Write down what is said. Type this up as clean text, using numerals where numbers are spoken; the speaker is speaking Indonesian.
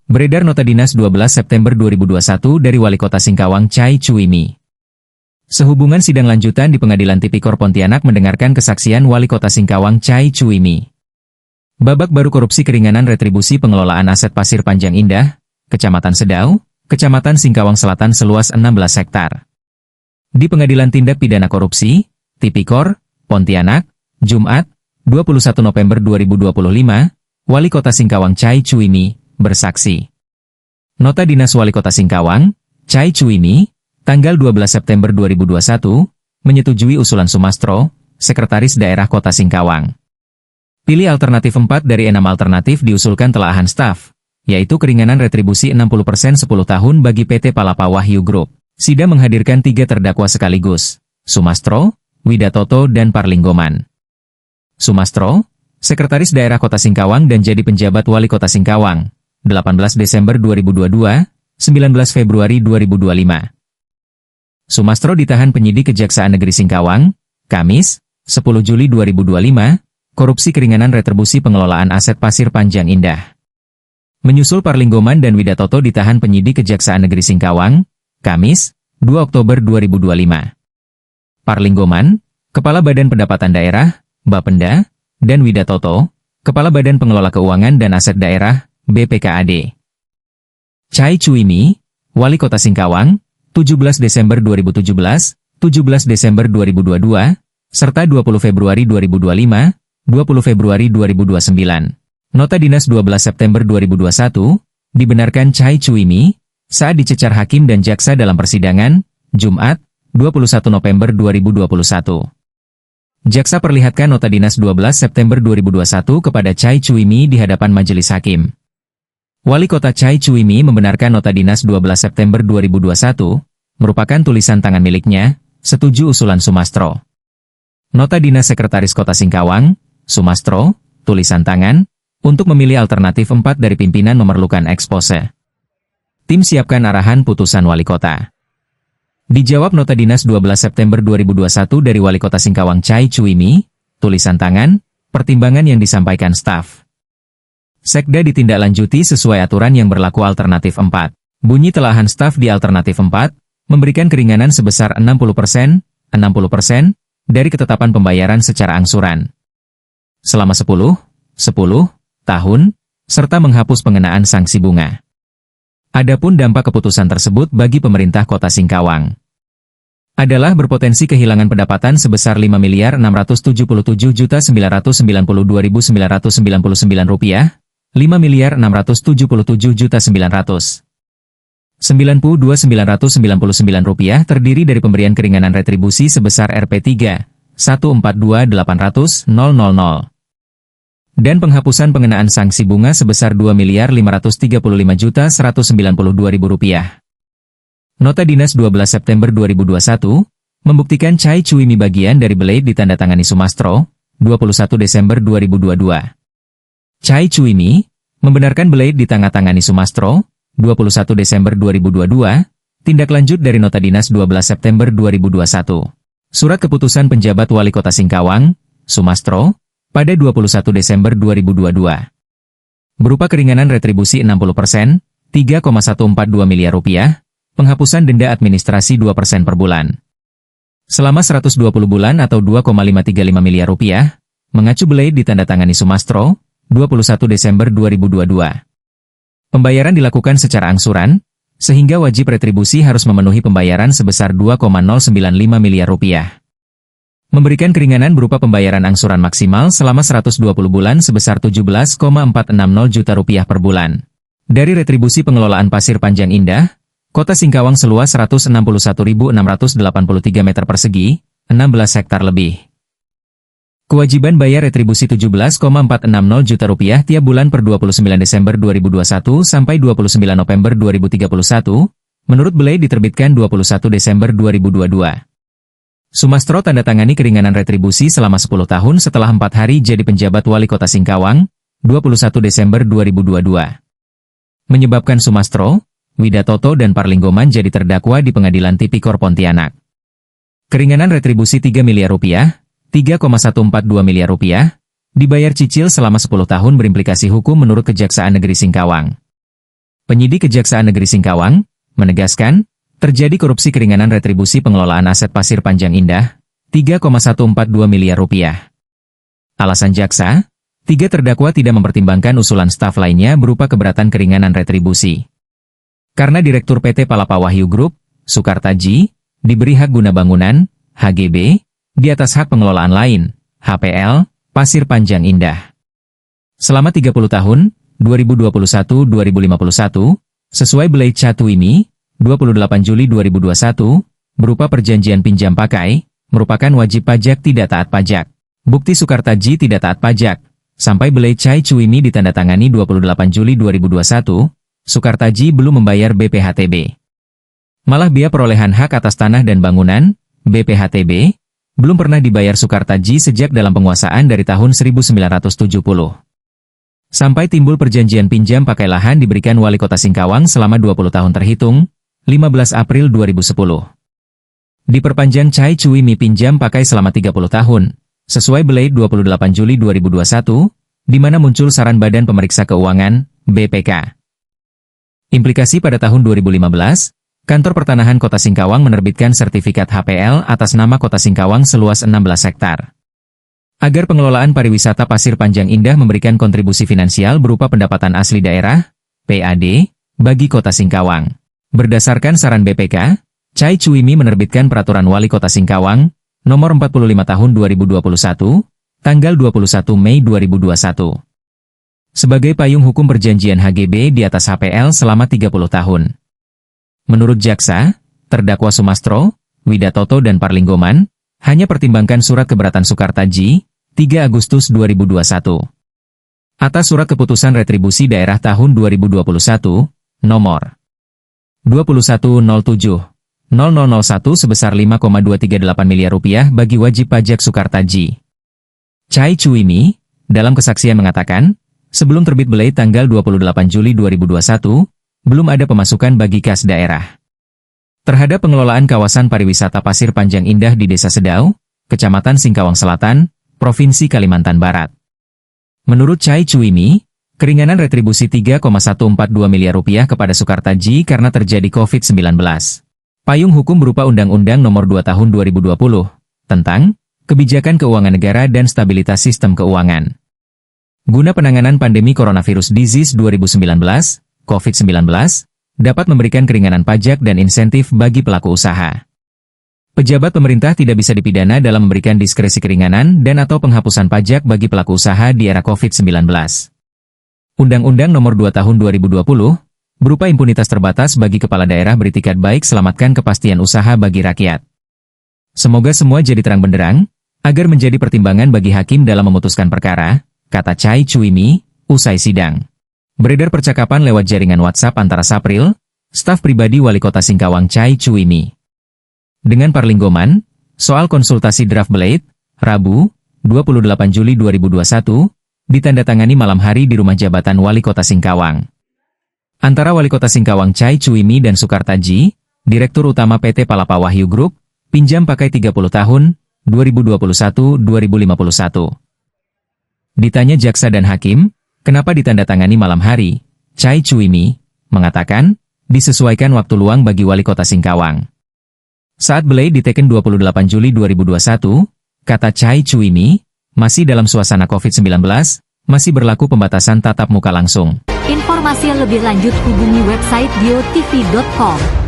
Beredar Nota Dinas 12 September 2021 dari Wali Kota Singkawang Chai Chuimi. Sehubungan sidang lanjutan di Pengadilan Tipikor Pontianak mendengarkan kesaksian Wali Kota Singkawang Chai Chuimi. Babak baru korupsi keringanan retribusi pengelolaan aset Pasir Panjang Indah, Kecamatan Sedau, Kecamatan Singkawang Selatan seluas 16 hektar. Di Pengadilan Tindak Pidana Korupsi, Tipikor, Pontianak, Jumat, 21 November 2025, Wali Kota Singkawang Chai Chuimi bersaksi. Nota Dinas Wali Kota Singkawang, Chai Chuimi, tanggal 12 September 2021, menyetujui usulan Sumastro, Sekretaris Daerah Kota Singkawang. Pilih alternatif 4 dari 6 alternatif diusulkan telahan staf, yaitu keringanan retribusi 60% 10 tahun bagi PT Palapa Wahyu Group. Sida menghadirkan 3 terdakwa sekaligus, Sumastro, Widatoto dan Parlinggoman. Sumastro, Sekretaris Daerah Kota Singkawang dan jadi penjabat Wali Kota Singkawang, 18 Desember 2022, 19 Februari 2025. Sumastro ditahan penyidik Kejaksaan Negeri Singkawang, Kamis, 10 Juli 2025, korupsi keringanan retribusi pengelolaan aset Pasir Panjang Indah. Menyusul Parlinggoman dan Widatoto ditahan penyidik Kejaksaan Negeri Singkawang, Kamis, 2 Oktober 2025. Parlinggoman, Kepala Badan Pendapatan Daerah, Bapenda, dan Widatoto, Kepala Badan Pengelola Keuangan dan Aset Daerah, BPKAD. Chai Chuimi, Wali Kota Singkawang, 17 Desember 2017, 17 Desember 2022, serta 20 Februari 2025, 20 Februari 2029. Nota Dinas 12 September 2021, dibenarkan Chai Chuimi, saat dicecar hakim dan jaksa dalam persidangan, Jumat, 21 November 2021. Jaksa perlihatkan Nota Dinas 12 September 2021 kepada Chai Chuimi di hadapan majelis hakim. Wali Kota Chai Chuimi membenarkan Nota Dinas 12 September 2021, merupakan tulisan tangan miliknya, setuju usulan Sumastro. Nota Dinas Sekretaris Kota Singkawang, Sumastro, tulisan tangan, untuk memilih alternatif 4 dari pimpinan memerlukan ekspose. Tim siapkan arahan putusan Wali Kota. Dijawab Nota Dinas 12 September 2021 dari Wali Kota Singkawang Chai Chuimi, tulisan tangan, pertimbangan yang disampaikan staf. Sekda ditindaklanjuti sesuai aturan yang berlaku alternatif 4. Bunyi telahan staf di alternatif 4, memberikan keringanan sebesar 60% dari ketetapan pembayaran secara angsuran. Selama 10 tahun, serta menghapus pengenaan sanksi bunga. Adapun dampak keputusan tersebut bagi pemerintah Kota Singkawang adalah berpotensi kehilangan pendapatan sebesar Rp5.677.992.999, Rp5.677.999 terdiri dari pemberian keringanan retribusi sebesar Rp3, 142.800.000 dan penghapusan pengenaan sanksi bunga sebesar Rp2.535.192.000. Nota Dinas 12 September 2021 membuktikan Chai Chuimi bagian dari belait ditandatangani Sumastro, 21 Desember 2022. Chai Chuimi membenarkan belait ditandatangani Sumastro, 21 Desember 2022, tindak lanjut dari Nota Dinas 12 September 2021. Surat keputusan penjabat Wali Kota Singkawang, Sumastro, pada 21 Desember 2022. Berupa keringanan retribusi 60%, Rp3,142 miliar, penghapusan denda administrasi 2% per bulan. Selama 120 bulan atau Rp2,535 miliar, mengacu belait ditandatangani Sumastro, 21 Desember 2022. Pembayaran dilakukan secara angsuran, sehingga wajib retribusi harus memenuhi pembayaran sebesar Rp2,095 miliar. Memberikan keringanan berupa pembayaran angsuran maksimal selama 120 bulan sebesar Rp17,460 juta per bulan. Dari retribusi pengelolaan Pasir Panjang Indah, Kota Singkawang seluas 161.683 meter persegi, 16 hektar lebih. Kewajiban bayar retribusi Rp17,460 juta tiap bulan per 29 Desember 2021 sampai 29 November 2031, menurut belait diterbitkan 21 Desember 2022. Sumastro tandatangani keringanan retribusi selama 10 tahun setelah 4 hari jadi penjabat Wali Kota Singkawang, 21 Desember 2022. Menyebabkan Sumastro, Widatoto dan Parlinggoman jadi terdakwa di Pengadilan Tipikor Pontianak. Keringanan retribusi Rp3 miliar, Rp3,142 miliar, dibayar cicil selama 10 tahun berimplikasi hukum menurut Kejaksaan Negeri Singkawang. Penyidik Kejaksaan Negeri Singkawang menegaskan, terjadi korupsi keringanan retribusi pengelolaan aset Pasir Panjang Indah, 3,142 miliar rupiah. Alasan jaksa, 3 terdakwa tidak mempertimbangkan usulan staf lainnya berupa keberatan keringanan retribusi. Karena Direktur PT Palapa Wahyu Group, Sukartaji, diberi hak guna bangunan, HGB, di atas hak pengelolaan lain, HPL, Pasir Panjang Indah. Selama 30 tahun, 2021-2051, sesuai Belait Catuimi, 28 Juli 2021, berupa perjanjian pinjam pakai, merupakan wajib pajak tidak taat pajak. Bukti Sukartaji tidak taat pajak, sampai Belait Catuimi ditandatangani 28 Juli 2021, Sukartaji belum membayar BPHTB. Malah biaya perolehan hak atas tanah dan bangunan, BPHTB, belum pernah dibayar Sukartaji sejak dalam penguasaan dari tahun 1970. Sampai timbul perjanjian pinjam pakai lahan diberikan Wali Kota Singkawang selama 20 tahun terhitung, 15 April 2010. Diperpanjang Catuimi pinjam pakai selama 30 tahun, sesuai Belait 28 Juli 2021, di mana muncul saran Badan Pemeriksa Keuangan, BPK. Implikasi pada tahun 2015, Kantor Pertanahan Kota Singkawang menerbitkan sertifikat HPL atas nama Kota Singkawang seluas 16 hektar. Agar pengelolaan pariwisata Pasir Panjang Indah memberikan kontribusi finansial berupa pendapatan asli daerah, PAD, bagi Kota Singkawang. Berdasarkan saran BPK, Catuimi menerbitkan Peraturan Wali Kota Singkawang, Nomor 45 Tahun 2021, tanggal 21 Mei 2021. Sebagai payung hukum perjanjian HGB di atas HPL selama 30 tahun. Menurut jaksa, terdakwa Sumastro, Widatoto dan Parlinggoman, hanya pertimbangkan surat keberatan Sukartaji, 3 Agustus 2021. Atas surat keputusan retribusi daerah tahun 2021, nomor 2107-0001 sebesar 5,238 miliar rupiah bagi wajib pajak Sukartaji. Catuimi, dalam kesaksian mengatakan, sebelum terbit Belait tanggal 28 Juli 2021, belum ada pemasukan bagi kas daerah. Terhadap pengelolaan kawasan pariwisata Pasir Panjang Indah di Desa Sedau, Kecamatan Singkawang Selatan, Provinsi Kalimantan Barat. Menurut Catuimi, keringanan retribusi 3,142 miliar rupiah kepada Sukartaji karena terjadi COVID-19. Payung hukum berupa Undang-Undang Nomor 2 Tahun 2020, tentang Kebijakan Keuangan Negara dan Stabilitas Sistem Keuangan. Guna penanganan pandemi coronavirus disease 2019, COVID-19, dapat memberikan keringanan pajak dan insentif bagi pelaku usaha. Pejabat pemerintah tidak bisa dipidana dalam memberikan diskresi keringanan dan atau penghapusan pajak bagi pelaku usaha di era COVID-19. Undang-Undang Nomor 2 Tahun 2020, berupa impunitas terbatas bagi kepala daerah beritikat baik selamatkan kepastian usaha bagi rakyat. Semoga semua jadi terang benderang, agar menjadi pertimbangan bagi hakim dalam memutuskan perkara, kata Catuimi, usai sidang. Beredar percakapan lewat jaringan WhatsApp antara Sapril, staf pribadi Wali Kota Singkawang Catuimi, dengan Parlinggoman, soal konsultasi draft Belait, Rabu, 28 Juli 2021, ditandatangani malam hari di rumah jabatan Wali Kota Singkawang. Antara Wali Kota Singkawang Catuimi dan Sukartaji, Direktur Utama PT Palapa Wahyu Group, pinjam pakai 30 tahun, 2021-2051. Ditanya jaksa dan hakim, kenapa ditandatangani malam hari, Catuimi mengatakan, disesuaikan waktu luang bagi Wali Kota Singkawang. Saat Belait diteken 28 Juli 2021, kata Catuimi, masih dalam suasana COVID-19, masih berlaku pembatasan tatap muka langsung. Informasi lebih lanjut hubungi website biotv.com.